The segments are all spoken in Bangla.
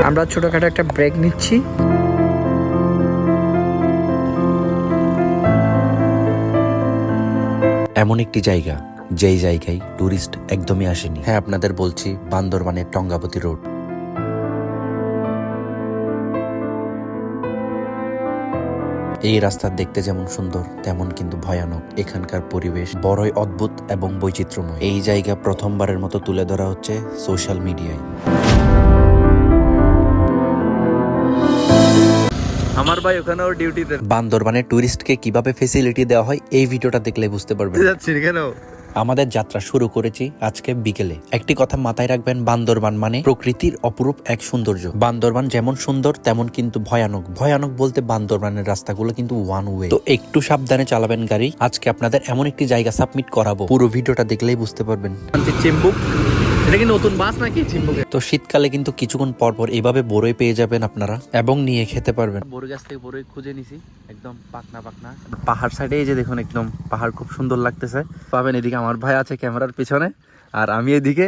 আমরা ছোটখাটো একটা ব্রেক নিচ্ছি। এমন একটি জায়গা যেই জায়গায় টুরিস্ট একদমই আসেনি। হ্যাঁ, আপনাদের বলছি বান্দরবানের টঙ্গাবতী রোড। এই রাস্তা দেখতে যেমন সুন্দর তেমন কিন্তু ভয়ানক। এখানকার পরিবেশ বড়ই অদ্ভুত এবং বৈচিত্র্যময়। এই জায়গা প্রথমবারের মতো তুলে ধরা হচ্ছে সোশ্যাল মিডিয়ায়। আমার ভাই ওখানেও ডিউটিতে। বান্দরবানের টুরিস্টকে কিভাবে ফেসিলিটি দেওয়া হয় এই ভিডিওটা দেখলে বুঝতে পারবেন। যাচ্ছি কেন? আমাদের যাত্রা শুরু করেছি আজকে বিকেলে। একটি কথা মাথায় রাখবেন, বান্দরবান মানে প্রকৃতির অপরূপ এক সৌন্দর্য। বান্দরবান যেমন সুন্দর তেমন কিন্তু ভয়ানক। ভয়ানক বলতে বান্দরবানের রাস্তাগুলো কিন্তু ওয়ান ওয়ে, তো একটু সাবধানে চালাবেন গাড়ি। আজকে আপনাদের এমন একটি জায়গা সাবমিট করাবো, পুরো ভিডিওটা দেখলেই বুঝতে পারবেন। চিম্বুক, এটা কি নতুন বাস নাকি চিম্বুকে? তো শীতকালে কিন্তু কিছুক্ষণ পর পর এইভাবে বড়ই পেয়ে যাবেন আপনারা এবং নিয়ে খেতে পারবেন। বড়ই গাছ থেকে বড়ই খুঁজে নিছি, একদম পাকনা পাকনা। পাহাড় সাইডে এই যে দেখুন, একদম পাহাড় খুব সুন্দর লাগতেছে। পাবেন এদিকে আমার ভাই আছে ক্যামেরার পিছনে, আর আমি এদিকে।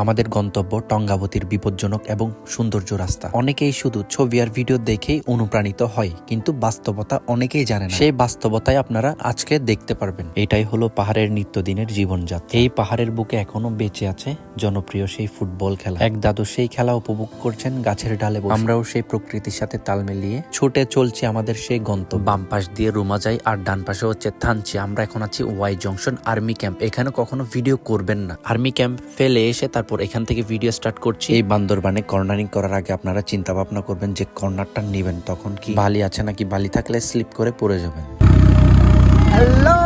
আমাদের গন্তব্য টঙ্গাবতীর বিপজ্জনক এবং সৌন্দর্য রাস্তা। অনেকেই শুধু ছবি আর ভিডিও দেখেই অনুপ্রাণিত হয়, কিন্তু বাস্তবতা অনেকেই জানে না। সেই বাস্তবতায় আপনারা আজকে দেখতে পারবেন। এটাই হলো পাহাড়ের নিত্যদিনের জীবনযাত্রা। এই পাহাড়ের বুকে এখনো বেঁচে আছে জনপ্রিয় সেই ফুটবল খেলা। এক দাদু সেই খেলা উপভোগ করছেন গাছের ডালে বসে। আমরাও সেই প্রকৃতির সাথে তাল মিলিয়ে ছুটে চলছি আমাদের সেই গন্তব্য। বাম পাশ দিয়ে রুমাজাই আর ডান পাশে হচ্ছে থানচি। আমরা এখন আছি ওয়াই জংশন আর্মি ক্যাম্প। এখানে কখনো ভিডিও করবেন না। আর্মি ক্যাম্প ফেলে এসে তারপর এখান থেকে ভিডিও স্টার্ট করছি। এই বান্দরবানে কর্নারিং করার আগে আপনারা চিন্তা ভাবনা করবেন যে কর্নারটা নেবেন তখন কি বালি আছে নাকি, বালি থাকলে স্লিপ করে পড়ে যাবেন। হ্যালো,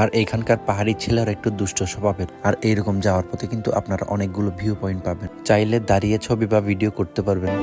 আর এইখানকার পাহাড়ি ছেলেরা একটু দুষ্ট স্বভাবের। আর এইরকম যাওয়ার পথে কিন্তু আপনারা অনেকগুলো ভিউ পয়েন্ট পাবেন, চাইলে দাঁড়িয়ে ছবি বা ভিডিও করতে পারবেন।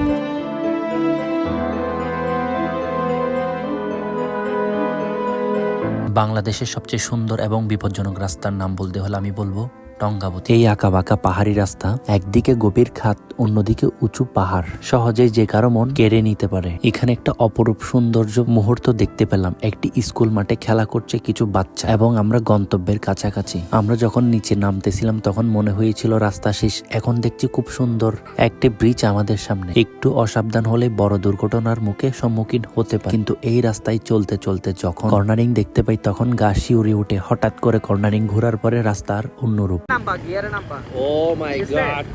বাংলাদেশের সবচেয়ে সুন্দর এবং বিপজ্জনক রাস্তার নাম বলতে হলে আমি বলবো টঙ্গাবতী। এই আঁকা বাঁকা পাহাড়ি রাস্তা, একদিকে গভীর খাত, অন্যদিকে উঁচু পাহাড়, সহজেই যে কারো মন কেড়ে নিতে পারে। এখানে একটা অপরূপ সৌন্দর্য মুহূর্ত দেখতে পেলাম। একটি স্কুল মাঠে খেলা করছে কিছু বাচ্চা এবং আমরা গন্তব্যের কাছাকাছি। আমরা যখন নিচে নামতেছিলাম তখন মনে হয়েছিল রাস্তা শেষ। এখন দেখছি খুব সুন্দর একটি ব্রিজ আমাদের সামনে। একটু অসাবধান হলে বড় দুর্ঘটনার মুখে সম্মুখীন হতে পারে। কিন্তু এই রাস্তায় চলতে চলতে যখন কর্নারিং দেখতে পাই তখন গা শিউরে উঠে। হঠাৎ করে কর্নারিং ঘোরার পরে রাস্তার অন্যরূপ। নাম্বার গিয়ারে নাম্বার। ও মাই গড,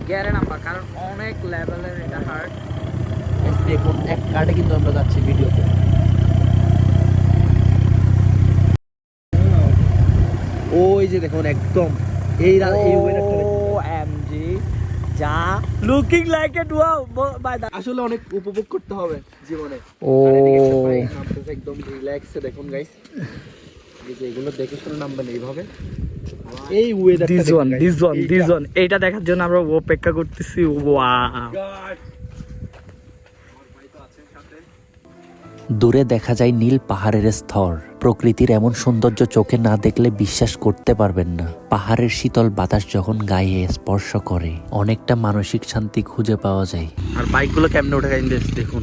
গিয়ারে নাম্বার, কারণ অনেক লেভেলের এটা হার্ড। দেখুন এক কাটে কিন্তু আমরা যাচ্ছি ভিডিওতে। ওই যে দেখুন একদম এই ওয়েদারটা এমজি যা looking like it wow by the. আসলে অনেক উপভোগ করতে হবে জীবনে। ও একদম রিল্যাক্সে দেখুন গাইস, এই যে এগুলো দেখে শুনে নামবেন এইভাবে। এই ওয়েদারটা দিস ওয়ান এইটা দেখার জন্য আমরা অপেক্ষা করতেছি। ওয়াও, দূরে দেখা যায় নীল পাহাড়ের স্তর। প্রকৃতির এমন সৌন্দর্য চোখে না দেখলে বিশ্বাস করতে পারবেন না। পাহাড়ের শীতল বাতাস যখন গায়ে স্পর্শ করে অনেকটা মানসিক শান্তি খুঁজে পাওয়া যায়। আর বাইকগুলো কেমনে উঠে গেছে দেখুন,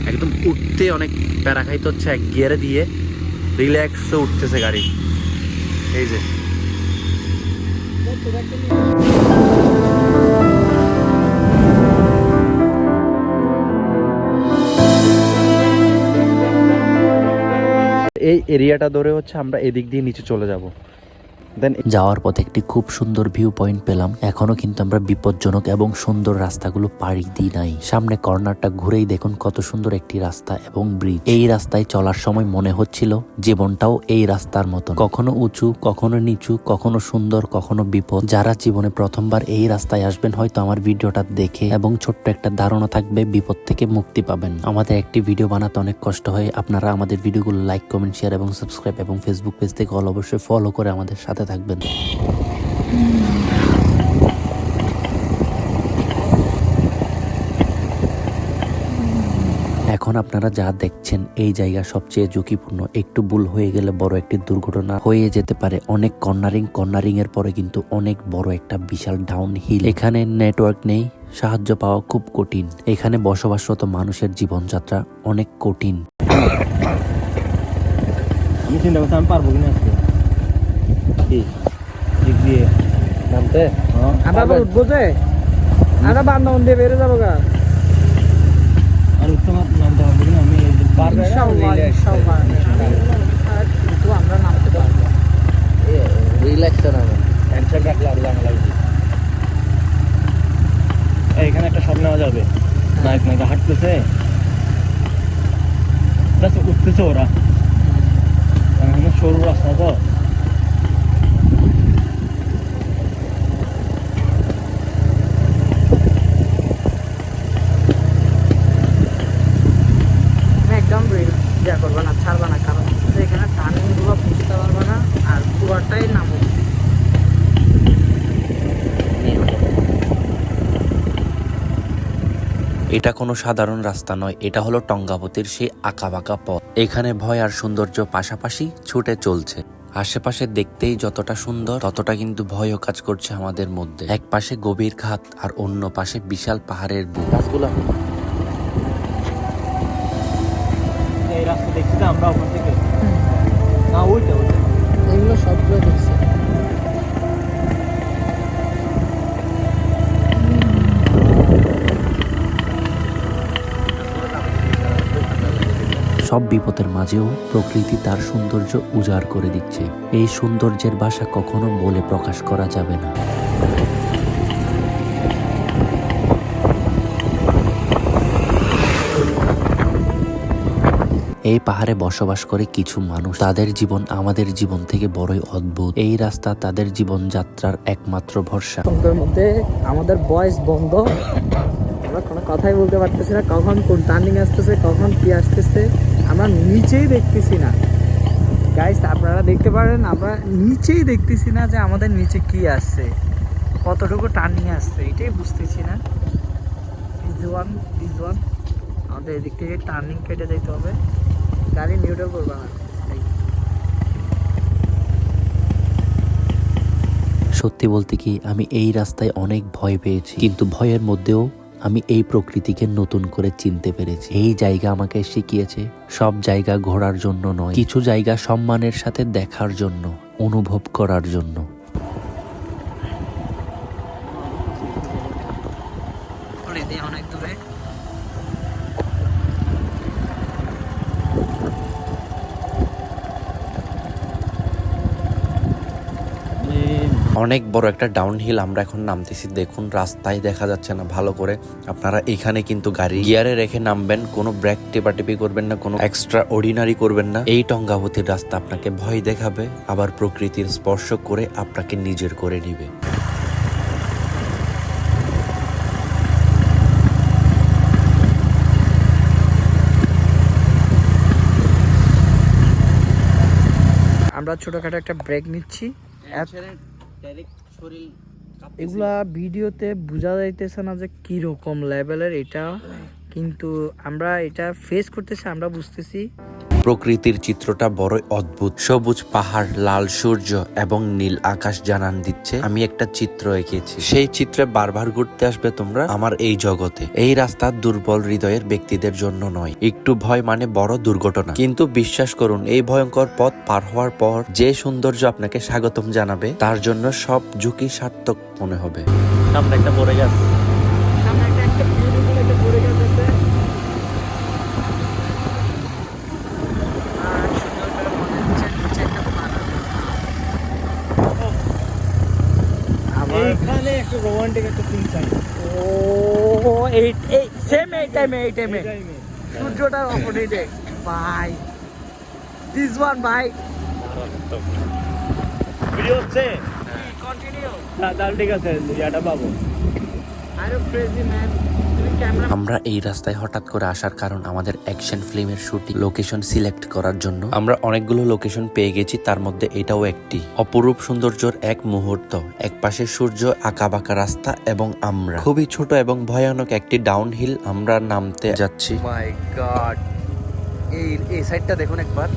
একদম উঠতে অনেক প্যারা খাইতে হচ্ছে। এক গিয়ারে দিয়ে রিল্যাক্সে উঠতেছে গাড়ি। এই যে এই এরিয়াটা ধরে হচ্ছে আমরা এদিক দিয়ে নিচে চলে যাব। যাওয়ার পথে একটি খুব সুন্দর ভিউ পয়েন্ট পেলাম। এখনো কিন্তু আমরা বিপজ্জনক এবং সুন্দর রাস্তাগুলো পাড়ি দিই নাই। সামনে কর্নারটা ঘুরেই দেখুন কত সুন্দর একটি রাস্তা এবং ব্রিজ। এই রাস্তায় চলার সময় মনে হচ্ছিল জীবনটাও এই রাস্তার মতন, কখনো উঁচু, কখনো নিচু, কখনো সুন্দর, কখনো বিপদ। যারা জীবনে প্রথমবার এই রাস্তায় আসবেন হয়তো আমার ভিডিওটা দেখে এবং ছোট্ট একটা ধারণা থাকবে, বিপদ থেকে মুক্তি পাবেন। আমাদের একটি ভিডিও বানাতে অনেক কষ্ট হয়। আপনারা আমাদের ভিডিওগুলো লাইক, কমেন্ট, শেয়ার এবং সাবস্ক্রাইব এবং ফেসবুক পেজ থেকে অবশ্যই ফলো করে আমাদের সাথে থাকবেন। এখন আপনারা যা দেখছেন এই জায়গা সবচেয়ে ঝুঁকিপূর্ণ, একটু ভুল হয়ে গেলে বড় একটি দুর্ঘটনা হয়ে যেতে পারে। অনেক কর্নারিং এর পরে কিন্তু অনেক বড় একটা বিশাল ডাউন হিল। এখানে নেটওয়ার্ক নেই, সাহায্য পাওয়া খুব কঠিন। এখানে বসবাসরত মানুষের জীবনযাত্রা অনেক কঠিন। আমি চিন্তা করছি আমি পারবো কিনা আজকে দিক দিয়ে নামতে। আমরা উঠবো যে আমরা বান্ধবন দিয়ে বেড়ে যাবো গা, আর উঠতে নামতে পারবো কিনা আমি পারবো কিন্তু আমরা নামতে পারবো। রিল্যাক্সে নামো, টেনশন রাখলে আর জানা লাগবে। এখানে একটা সব নেওয়া যাবে, নায়ক নায়িকা হাঁটতেছে, উঠতেছে ওরা, এখানে সরু রাস্তা তো। একদম ইয়া করবে না, ছাড়বে না, কারণ এখানে টার্নিং গুলো বুঝতে পারবে না আর পুরোটাই নামো। এটা কোনো সাধারণ রাস্তা নয়, এটা হলো টঙ্গাবতীর সেই আঁকাবাঁকা পথ। এখানে ভয় আর সৌন্দর্য পাশাপাশি ছুটে চলছে। আশেপাশে দেখতেই যতটা সুন্দর ততটা কিন্তু ভয়ও কাজ করছে আমাদের মধ্যে। এক পাশে গভীর খাত আর অন্য পাশে বিশাল পাহাড়ের বুক। গাছগুলা এই রাস্তা দেখছি তো আমরা ওখান থেকে, না ওইটা এগুলো সবগুলো দেখছি। সব বিপদের মাঝেও প্রকৃতি তার সৌন্দর্য উজাড় করে দিচ্ছে। এই সৌন্দর্যের ভাষা কখনো বলে প্রকাশ করা যাবে না। এই পাহাড়ে বসবাস করে কিছু মানুষ, তাদের জীবন আমাদের জীবন থেকে বড়ই অদ্ভুত। এই রাস্তা তাদের জীবন যাত্রার একমাত্র ভরসা। মধ্যে আমাদের বয়স বন্ধ, আমরা কোনো কথাই বলতে পারতেছি না, কখন কোন টার্নিং আসতেছে, কখন কি আসতেছে আমরা নিচেই দেখতেছি না। গাইস আপনারা দেখতে পারেন, আমরা নিচেই দেখতেছি না যে আমাদের নিচে কি আসছে, কতটুকু টার্নিং আসছে এটাই বুঝতেছি না। দিস ওয়ান আমাদের এদিক থেকে টার্নিং কেটে যেতে হবে, গাড়ি নিউট্রাল করবে না। সত্যি বলতে কি, আমি এই রাস্তায় অনেক ভয় পেয়েছি, কিন্তু ভয়ের মধ্যেও আমি এই প্রকৃতিকে নতুন করে চিনতে পেরেছি। এই জায়গা আমাকে শিখিয়েছে সব জায়গা ঘোরার জন্য নয়, কিছু জায়গা সম্মানের সাথে দেখার জন্য, অনুভব করার জন্য। অনেক দূরে অনেক বড় একটা ডাউন হিল আমরা এখন নামতেছি। দেখুন রাস্তায় দেখা যাচ্ছে না ভালো করে। আপনারা এখানে কিন্তু গাড়ি গিয়ারে রেখে নামবেন, কোনো ব্রেক টেপাটেপি করবেন না, কোনো এক্সট্রা অর্ডিনারি করবেন না। এই টঙ্গাবতীর রাস্তা আপনাকে ভয় দেখাবে, আবার প্রকৃতির স্পর্শ করে আপনাকে নিজের করে নিবে। আমরা ছোটখাটো একটা ব্রেক নিচ্ছি। এগুলা ভিডিওতে বোঝা যাইতেছে না যে কি রকম লেভেলের এটা, কিন্তু আমরা এটা ফেস করতেছি, আমরা বুঝতেছি। প্রকৃতির চিত্রটা বড়ই অদ্ভুত। সবুজ পাহাড়, লাল সূর্য এবং নীল আকাশ জানান দিচ্ছে আমি একটা চিত্র এঁকেছি। সেই চিত্রে বারবার ঘুরতে আসবে তোমরা আমার এই জগতে। এই রাস্তা দুর্বল হৃদয়ের ব্যক্তিদের জন্য নয়, একটু ভয় মানে বড় দুর্ঘটনা। কিন্তু বিশ্বাস করুন, এই ভয়ঙ্কর পথ পার হওয়ার পর যে সৌন্দর্য আপনাকে স্বাগতম জানাবে, তার জন্য সব ঝুঁকি সার্থক মনে হবে। সামনে একটা পড়ে গেছে, সামনে একটা বিউটিফুল একটা পড়ে গেছে। এখানে একটা রোমান্টিক একটা সিন চাই। ও এই সেম এই টাইমে সূর্যটার অপোজিটে ভাই, দিস ওয়ান ভাই। ভিডিও হচ্ছে, কন্টিনিউ। না তাহলে ঠিক আছে, ইয়াটা পাবো। আরে ক্রেজি ম্যান, তুমি ক্যামেরা আমরা এই রাস্তায় হঠাৎ করে আসার কারণ আমাদের অ্যাকশন ফিল্মের শুটিং লোকেশন সিলেক্ট করার জন্য আমরা অনেকগুলো লোকেশন পেয়ে গেছি, তার মধ্যে এটাও একটি। অপরূপ সৌন্দর্যের এক মুহূর্ত, এক পাশে সূর্য, আঁকাবাঁকা রাস্তা এবং আমরা খুবই ছোট এবং ভয়ানক একটি ডাউন হিল আমরা নামতে যাচ্ছি। মাই গড, এই সাইডটা দেখুন একবার।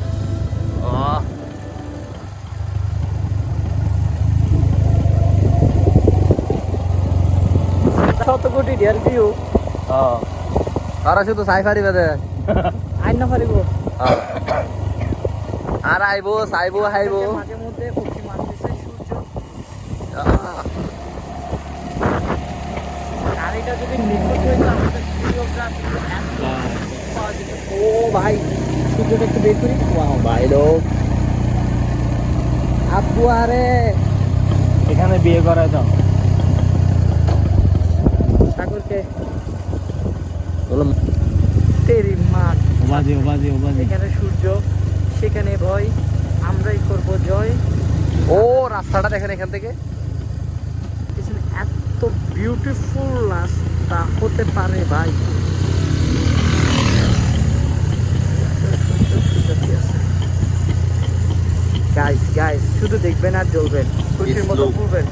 শত কোটি ডিয়ার ভিউ, তারা শুধু সাই ফারি বাদে আইন না ফারিব, আর আইবো সাইবো হাইবো মাঝে মধ্যে পশ্চিম মানতেছে সূর্য। গাড়িটা যদি নিখুঁত হইতো আমাদের ভিডিওগ্রাফি ও ভাই, সূর্যটা একটু বের করি। ওয়াও ভাই লোক, আব্বু আরে এখানে বিয়ে করা যাও ঠাকুরকে বললাম তেরি মা, ওবাজি ওবাজি ওবাজি। এখানে সূর্য, সেখানে ভয়, আমরাই করব জয়। ও রাস্তাটা দেখেন এখান থেকে, এত বিউটিফুল রাস্তা হতে পারে ভাই। গাইস গাইস শুধু দেখবেন আর জ্বলবেন, খুশির মতো ঘুরবেন,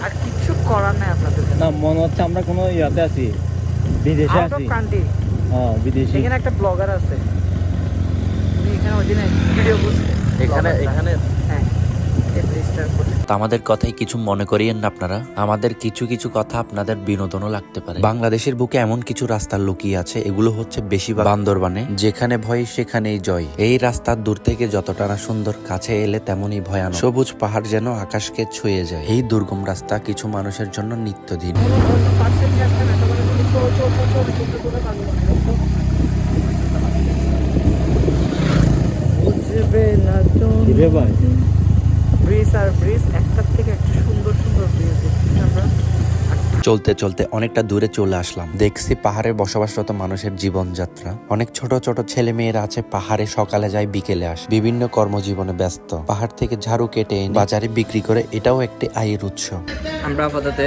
আর কিছু করার নাই আপনাদের। না, মনে হচ্ছে আমরা কোনো ইয়াতে আছি, বিদেশে আউট অফ আছি। কান্ট্রি। বিদেশি। এখানে একটা ব্লগার আছে, উনি এখানে ওই দিনে ভিডিও করছে এখানে এখানে। হ্যাঁ, এই ব্রিজটা করছে। তো আমাদের কথাই কিছু মনে করিয়েন না আপনারা, আমাদের কিছু কিছু কথা আপনাদের বিনোদনও লাগতে পারে। বাংলাদেশের বুকে এমন কিছু রাস্তা লুকিয়ে আছে, এগুলো হচ্ছে বেশিরভাগ বান্দরবানে। যেখানে ভয় সেখানেই জয়। এই রাস্তার দূর থেকে যতটা না সুন্দর, কাছে এলে তেমনই ভয়ানক। সবুজ পাহাড় যেন আকাশকে ছুঁয়ে যায়। এই দুর্গম রাস্তা কিছু মানুষের জন্য নিত্যদিন। ব্রিজ আর ব্রিজ, একটার থেকে একটা সুন্দর সুন্দর ব্রিজ দেখছি আমরা। চলতে চলতে অনেকটা দূরে চলে আসলাম। দেখছি পাহাড়ে বসবাসরত মানুষের জীবনযাত্রা। অনেক ছোট ছোট ছেলে মেয়েরা আছে, পাহাড়ে সকালে যায় বিকেলে আসে, বিভিন্ন কর্মজীবনে ব্যস্ত। পাহাড় থেকে ঝাড়ু কেটে এনে বাজারে বিক্রি করে, এটাও একটি আয়ের উৎস। আমরা আপাতত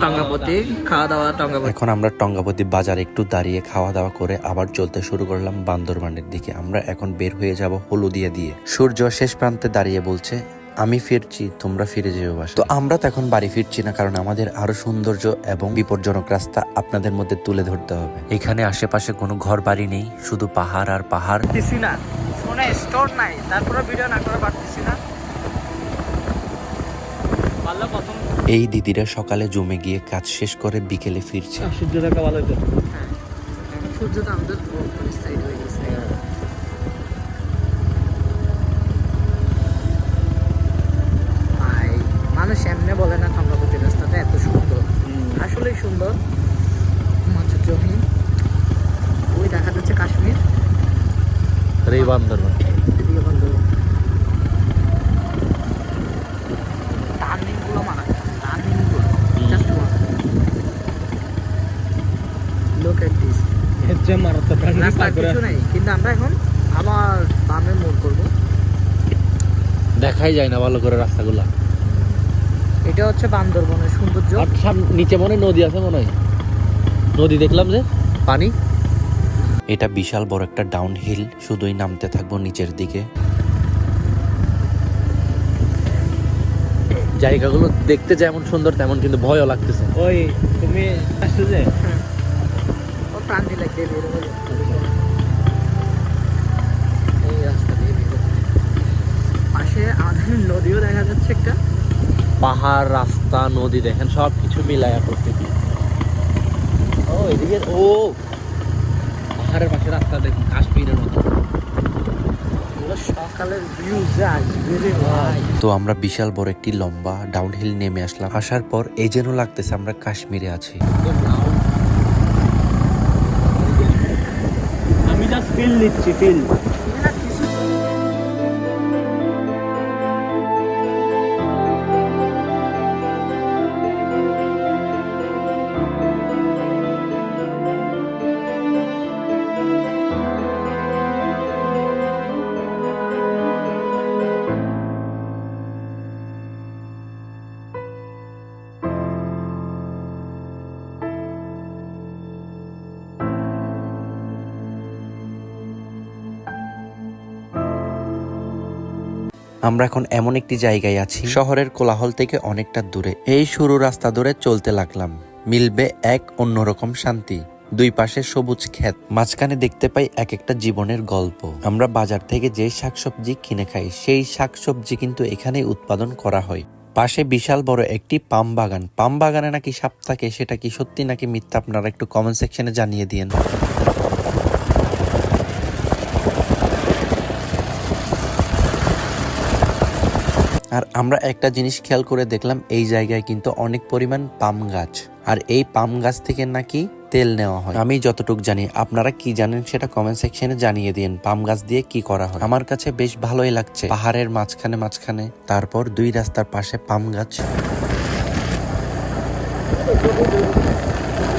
টঙ্গাপতি খাওয়া দাওয়া, টঙ্গাপতি। এখন আমরা টঙ্গাপতি বাজারে একটু দাঁড়িয়ে খাওয়া দাওয়া করে আবার চলতে শুরু করলাম বান্দরবানের দিকে। আমরা এখন বের হয়ে যাব হলুদিয়া দিয়ে। সূর্য শেষ প্রান্তে দাঁড়িয়ে বলছে, আমি ফিরছি, তোমরা ফিরে যেও বাসায়। তো আমরা তো এখন বাড়ি ফিরছি না, কারণ আমাদের আরো সৌন্দর্য এবং বিপজ্জনক রাস্তা আপনাদের মধ্যে তুলে ধরতে হবে। এখানে আশেপাশে কোনো ঘর বাড়ি নেই, শুধু পাহাড় আর পাহাড়। পারতেছি না, ফোনে স্টোর নাই, তারপরে ভিডিও না করে পারতেছি না। পারলে প্রথম এই দিদিরা সকালে জমে গিয়ে কাজ শেষ করে বিকেলে ফিরছে। সূর্য দেখা ভালো হতো। হ্যাঁ, এখন সূর্য তো আমাদের সাইড হয়ে গেছে। ভাই, মানুষ এমনি বলে না টঙ্গাপতি রাস্তাটা এত সুন্দর, আসলেই সুন্দর। মাঝে জমি, ওই দেখা যাচ্ছে কাশ্মীর, এই বান্দরবান। এদিকে বান্দরবান। টার্নিং গুলো মারা, টার্নিং গুলো just one look at this. হচ্ছে মারাত্মক রাস্তা কিছু নেই, কিন্তু আমরা এখন আবার বামে মোড় করবো। দেখাই যায় না ভালো করে রাস্তাগুলা। এটা হচ্ছে বান্দরবনের সৌন্দর্য। আর নিচে মনে হয় নদী আছে, মনে হয় নদী দেখলাম যে পানি। এটা বিশাল বড় একটা ডাউন হিল, শুধুই নামতে থাকবো নিচের দিকে। জায়গাগুলো দেখতে যেমন সুন্দর তেমন কিন্তু ভয়ও লাগতেছে। ওই তুমি আসছো যে ও প্রাণ দিলে বের হয়ে এই রাস্তা দিয়ে বের হতে। পাশে আমাদের নদীও দেখা যাচ্ছে একটা। পাহাড়, রাস্তা, নদী দেখেন সব কিছু মিলায়া প্রকৃতি। ও এদিকে, ও পাহাড়ের পাশে রাস্তা দেখুন, কাশ্মীরের মতো। সকালের ভিউ আসবে রে ভাই। তো আমরা বিশাল বড় একটি লম্বা ডাউন হিল নেমে আসলাম। আসার পর এই যেন লাগতেছে আমরা কাশ্মীরে আছি। আমি জাস্ট ফিল নিচ্ছি, ফিল। আমরা এখন এমন একটি জায়গায় আছি শহরের কোলাহল থেকে অনেকটা দূরে। এই সরু রাস্তা ধরে চলতে লাগলাম, মিলবে এক অন্যরকম শান্তি। দুই পাশে সবুজ ক্ষেত, মাঝখানে দেখতে পাই এক একটা জীবনের গল্প। আমরা বাজার থেকে যে শাকসবজি কিনে খাই সেই শাকসবজি কিন্তু এখানে উৎপাদন করা হয়। পাশে বিশাল বড় একটি পাম বাগান। পাম বাগানে নাকি সাপ থাকে, সেটা কি সত্যি নাকি মিথ্যা আপনারা একটু কমেন্ট সেকশনে জানিয়ে দিন। আর আমরা একটা জিনিস খেয়াল করে দেখলাম, এই জায়গায় কিন্তু অনেক পরিমাণ পাম গাছ, আর এই পাম গাছ থেকে নাকি তেল নেওয়া হয়। আমি যতটুকু জানি, আপনারা কি জানেন সেটা কমেন্ট সেকশনে জানিয়ে দিন। পাম গাছ দিয়ে কি করা হয়? আমার কাছে বেশ ভালোই লাগছে, পাহাড়ের মাঝখানে, তারপর দুই রাস্তার পাশে পাম গাছ।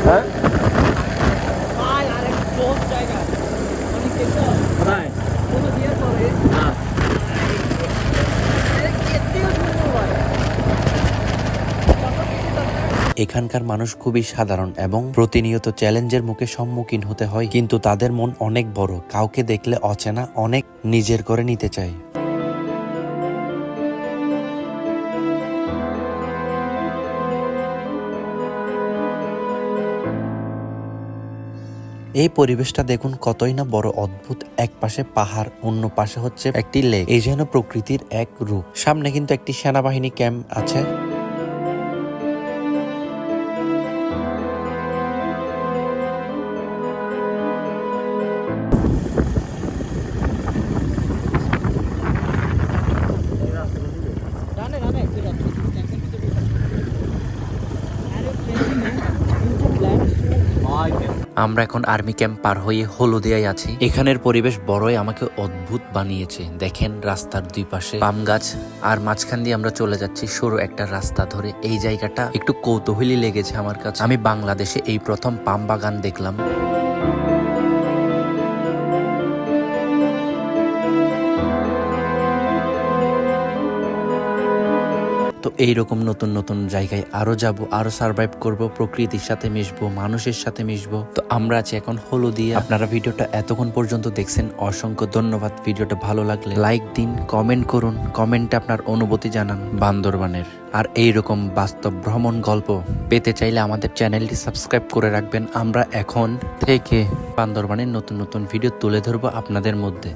হ্যাঁ ভাই আরেক জোস জায়গা অনেক কিছু ভাই কোন দিয়ে করে না এখানকার মানুষ খুবই সাধারণ এবং প্রতিনিয়ত চ্যালেঞ্জের মুখে সম্মুখীন হতে হয়, কিন্তু তাদের মন অনেক বড়। কাউকে দেখলে অচেনা অনেক নিজের করে নিতে চায়। এই পরিবেশটা দেখুন কতই না বড় অদ্ভুত। এক পাশে পাহাড়, অন্য পাশে হচ্ছে একটি লেক। এই যেন প্রকৃতির এক রূপ। সামনে কিন্তু একটি সেনাবাহিনী ক্যাম্প আছে। আমরা এখন আর্মি ক্যাম্প পার হয়ে হলদিয়ায় আছি। এখানের পরিবেশ বড়ই আমাকে অদ্ভুত বানিয়েছে। দেখেন রাস্তার দুই পাশে পাম গাছ, আর মাঝখান দিয়ে আমরা চলে যাচ্ছি সরু একটা রাস্তা ধরে। এই জায়গাটা একটু কৌতূহলী লেগেছে আমার কাছে। আমি বাংলাদেশে এই প্রথম পাম বাগান দেখলাম। তো এইরকম নতুন নতুন জায়গায় আরো যাব, আরো সার্ভাইভ করব, প্রকৃতির সাথে মিশবো, মানুষের সাথে মিশবো। তো আমরা আছি এখন হলদিয়া। আপনারা ভিডিওটা এতক্ষণ পর্যন্ত দেখছেন, অসংখ্য ধন্যবাদ। ভিডিওটা ভালো লাগলে লাইক দিন, কমেন্ট করুন, কমেন্টে আপনার অনুভূতি জানান বান্দরবানের। আর এইরকম বাস্তব ভ্রমণ গল্প পেতে চাইলে আমাদের চ্যানেলটি সাবস্ক্রাইব করে রাখবেন। আমরা এখন থেকে বান্দরবানের নতুন নতুন ভিডিও তুলে ধরবো আপনাদের মধ্যে।